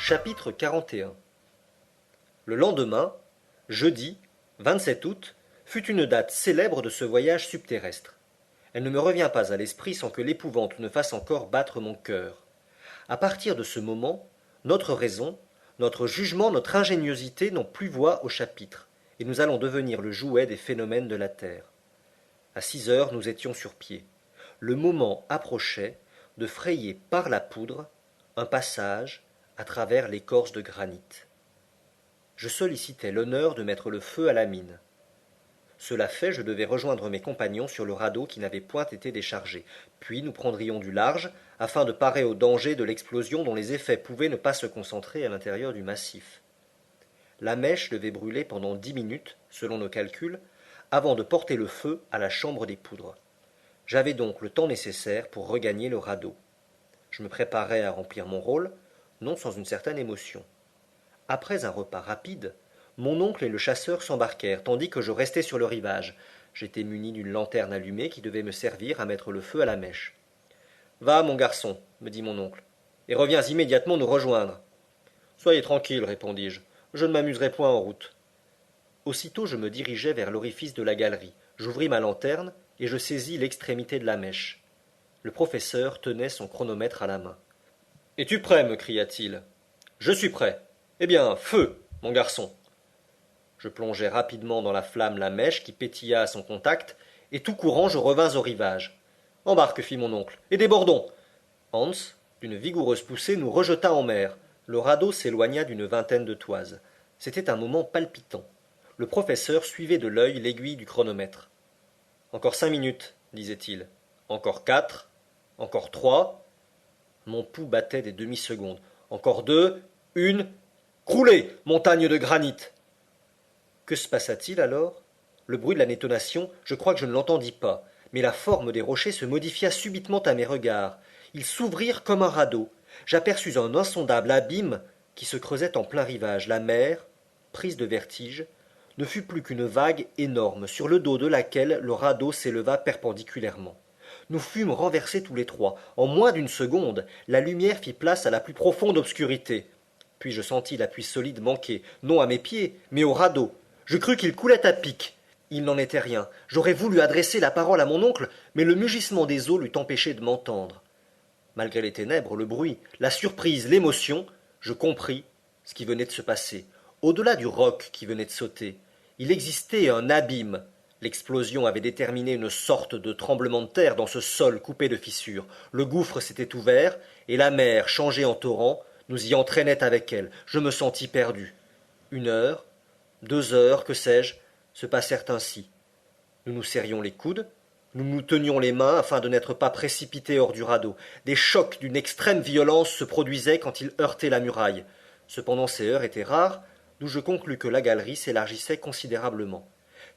Chapitre 41. Le lendemain, jeudi 27 août, fut une date célèbre de ce voyage subterrestre. Elle ne me revient pas à l'esprit sans que l'épouvante ne fasse encore battre mon cœur. À partir de ce moment, notre raison, notre jugement, notre ingéniosité n'ont plus voix au chapitre, et nous allons devenir le jouet des phénomènes de la Terre. À 6 heures, nous étions sur pied. Le moment approchait de frayer par la poudre un passage à travers l'écorce de granit. Je sollicitais l'honneur de mettre le feu à la mine. Cela fait, je devais rejoindre mes compagnons sur le radeau qui n'avait point été déchargé, puis nous prendrions du large, afin de parer au danger de l'explosion dont les effets pouvaient ne pas se concentrer à l'intérieur du massif. La mèche devait brûler pendant 10 minutes, selon nos calculs, avant de porter le feu à la chambre des poudres. J'avais donc le temps nécessaire pour regagner le radeau. Je me préparais à remplir mon rôle, non sans une certaine émotion. Après un repas rapide, mon oncle et le chasseur s'embarquèrent, tandis que je restais sur le rivage. J'étais muni d'une lanterne allumée qui devait me servir à mettre le feu à la mèche. Va, mon garçon, me dit mon oncle, et reviens immédiatement nous rejoindre. Soyez tranquille, répondis-je, je ne m'amuserai point en route. Aussitôt je me dirigeai vers l'orifice de la galerie, j'ouvris ma lanterne, et je saisis l'extrémité de la mèche. Le professeur tenait son chronomètre à la main. Es-tu prêt, me cria-t-il. Je suis prêt. Eh bien, feu, mon garçon. Je plongeai rapidement dans la flamme la mèche qui pétilla à son contact, et tout courant je revins au rivage. Embarque, fit mon oncle, et débordons. Hans, d'une vigoureuse poussée, nous rejeta en mer. Le radeau s'éloigna d'une vingtaine de toises. C'était un moment palpitant. Le professeur suivait de l'œil l'aiguille du chronomètre. Encore 5 minutes, disait-il. Encore 4, encore 3. Mon pouls battait des demi-secondes. Encore 2, 1. Croulez, montagne de granit. Que se passa-t-il alors? Le bruit de la détonation, je crois que je ne l'entendis pas, mais la forme des rochers se modifia subitement à mes regards. Ils s'ouvrirent comme un radeau. J'aperçus un insondable abîme qui se creusait en plein rivage. La mer, prise de vertige, ne fut plus qu'une vague énorme, sur le dos de laquelle le radeau s'éleva perpendiculairement. Nous fûmes renversés tous les trois. En moins d'une seconde, la lumière fit place à la plus profonde obscurité. Puis je sentis l'appui solide manquer, non à mes pieds, mais au radeau. Je crus qu'il coulait à pic. Il n'en était rien. J'aurais voulu adresser la parole à mon oncle, mais le mugissement des eaux l'eût empêché de m'entendre. Malgré les ténèbres, le bruit, la surprise, l'émotion, je compris ce qui venait de se passer. Au-delà du roc qui venait de sauter, il existait un abîme. L'explosion avait déterminé une sorte de tremblement de terre dans ce sol coupé de fissures. Le gouffre s'était ouvert, et la mer, changée en torrent, nous y entraînait avec elle. Je me sentis perdu. 1 heure, 2 heures, que sais-je, se passèrent ainsi. Nous nous serrions les coudes, nous nous tenions les mains afin de n'être pas précipités hors du radeau. Des chocs d'une extrême violence se produisaient quand il heurtait la muraille. Cependant ces heures étaient rares, d'où je conclus que la galerie s'élargissait considérablement.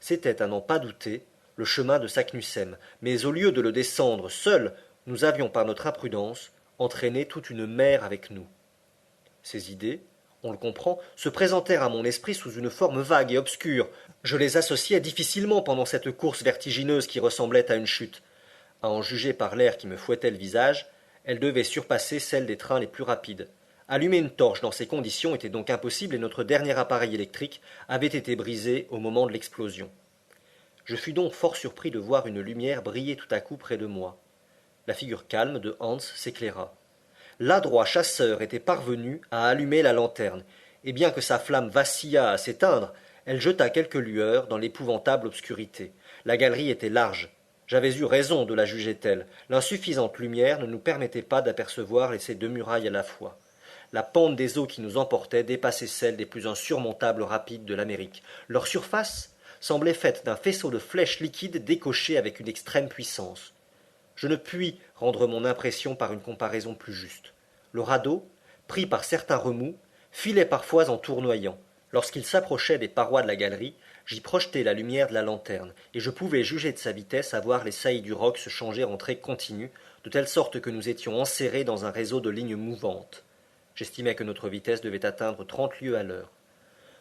C'était, à n'en pas douter, le chemin de Saknussemm, mais au lieu de le descendre seuls, nous avions par notre imprudence entraîné toute une mer avec nous. Ces idées, on le comprend, se présentèrent à mon esprit sous une forme vague et obscure. Je les associais difficilement pendant cette course vertigineuse qui ressemblait à une chute. À en juger par l'air qui me fouettait le visage, elle devait surpasser celle des trains les plus rapides. Allumer une torche dans ces conditions était donc impossible et notre dernier appareil électrique avait été brisé au moment de l'explosion. Je fus donc fort surpris de voir une lumière briller tout à coup près de moi. La figure calme de Hans s'éclaira. L'adroit chasseur était parvenu à allumer la lanterne, et bien que sa flamme vacillât à s'éteindre, elle jeta quelques lueurs dans l'épouvantable obscurité. La galerie était large. J'avais eu raison de la juger telle. L'insuffisante lumière ne nous permettait pas d'apercevoir ces deux murailles à la fois. La pente des eaux qui nous emportaient dépassait celle des plus insurmontables rapides de l'Amérique. Leur surface semblait faite d'un faisceau de flèches liquides décochées avec une extrême puissance. Je ne puis rendre mon impression par une comparaison plus juste. Le radeau, pris par certains remous, filait parfois en tournoyant. Lorsqu'il s'approchait des parois de la galerie, j'y projetais la lumière de la lanterne, et je pouvais juger de sa vitesse à voir les saillies du roc se changer en traits continus, de telle sorte que nous étions enserrés dans un réseau de lignes mouvantes. J'estimais que notre vitesse devait atteindre 30 lieues à l'heure.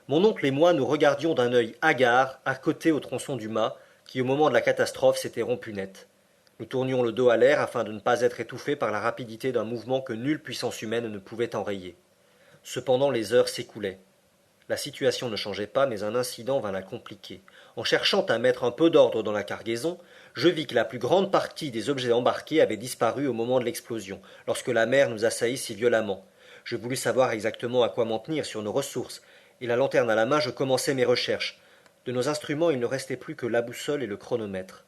Mon oncle et moi nous regardions d'un œil hagard, accotés au tronçon du mât, qui au moment de la catastrophe s'était rompu net. Nous tournions le dos à l'air afin de ne pas être étouffés par la rapidité d'un mouvement que nulle puissance humaine ne pouvait enrayer. Cependant les heures s'écoulaient. La situation ne changeait pas, mais un incident vint la compliquer. En cherchant à mettre un peu d'ordre dans la cargaison, je vis que la plus grande partie des objets embarqués avait disparu au moment de l'explosion, lorsque la mer nous assaillit si violemment. Je voulus savoir exactement à quoi m'en tenir sur nos ressources, et la lanterne à la main, je commençai mes recherches. De nos instruments, il ne restait plus que la boussole et le chronomètre.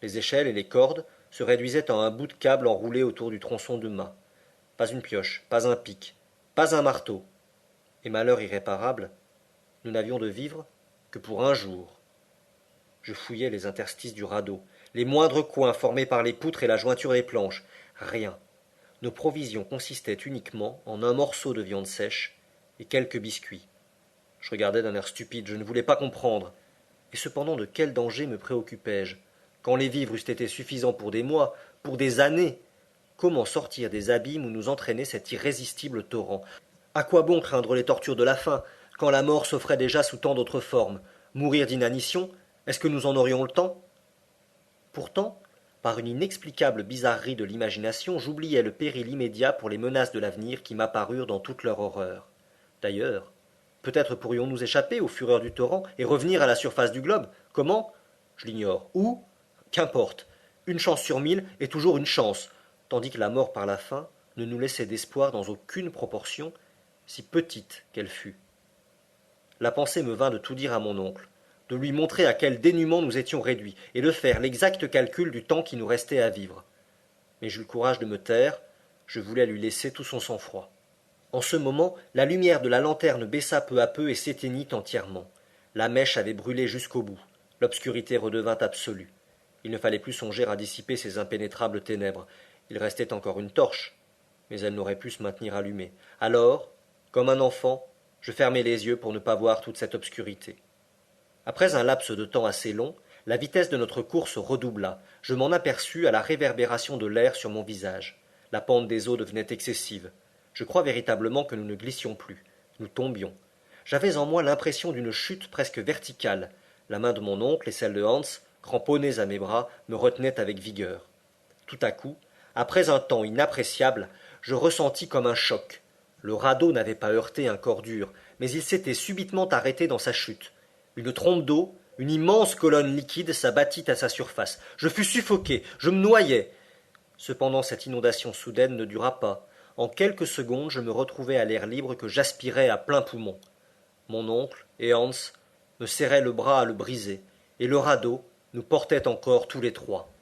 Les échelles et les cordes se réduisaient en un bout de câble enroulé autour du tronçon de mât. Pas une pioche, pas un pic, pas un marteau. Et malheur irréparable, nous n'avions de vivres que pour un jour. Je fouillai les interstices du radeau, les moindres coins formés par les poutres et la jointure des planches. Rien. Nos provisions consistaient uniquement en un morceau de viande sèche et quelques biscuits. Je regardais d'un air stupide, je ne voulais pas comprendre. Et cependant de quel danger me préoccupais-je? Quand les vivres eussent été suffisants pour des mois, pour des années, comment sortir des abîmes où nous entraînait cet irrésistible torrent? À quoi bon craindre les tortures de la faim, quand la mort s'offrait déjà sous tant d'autres formes? Mourir d'inanition, est-ce que nous en aurions le temps? Pourtant, par une inexplicable bizarrerie de l'imagination, j'oubliais le péril immédiat pour les menaces de l'avenir qui m'apparurent dans toute leur horreur. D'ailleurs, peut-être pourrions-nous échapper aux fureurs du torrent et revenir à la surface du globe. Comment? Je l'ignore. Où? Qu'importe. Une chance sur 1000 est toujours une chance, tandis que la mort par la faim ne nous laissait d'espoir dans aucune proportion, si petite qu'elle fût. La pensée me vint de tout dire à mon oncle, de lui montrer à quel dénuement nous étions réduits, et de faire l'exact calcul du temps qui nous restait à vivre. Mais j'eus le courage de me taire, je voulais lui laisser tout son sang-froid. En ce moment, la lumière de la lanterne baissa peu à peu et s'éteignit entièrement. La mèche avait brûlé jusqu'au bout. L'obscurité redevint absolue. Il ne fallait plus songer à dissiper ces impénétrables ténèbres. Il restait encore une torche, mais elle n'aurait pu se maintenir allumée. Alors, comme un enfant, je fermai les yeux pour ne pas voir toute cette obscurité. Après un laps de temps assez long, la vitesse de notre course redoubla. Je m'en aperçus à la réverbération de l'air sur mon visage. La pente des eaux devenait excessive. Je crois véritablement que nous ne glissions plus. Nous tombions. J'avais en moi l'impression d'une chute presque verticale. La main de mon oncle et celle de Hans, cramponnées à mes bras, me retenaient avec vigueur. Tout à coup, après un temps inappréciable, je ressentis comme un choc. Le radeau n'avait pas heurté un corps dur, mais il s'était subitement arrêté dans sa chute. Une trompe d'eau, une immense colonne liquide s'abattit à sa surface. Je fus suffoqué, je me noyais. Cependant cette inondation soudaine ne dura pas. En quelques secondes je me retrouvai à l'air libre que j'aspirais à pleins poumons. Mon oncle et Hans me serraient le bras à le briser, et le radeau nous portait encore tous les trois.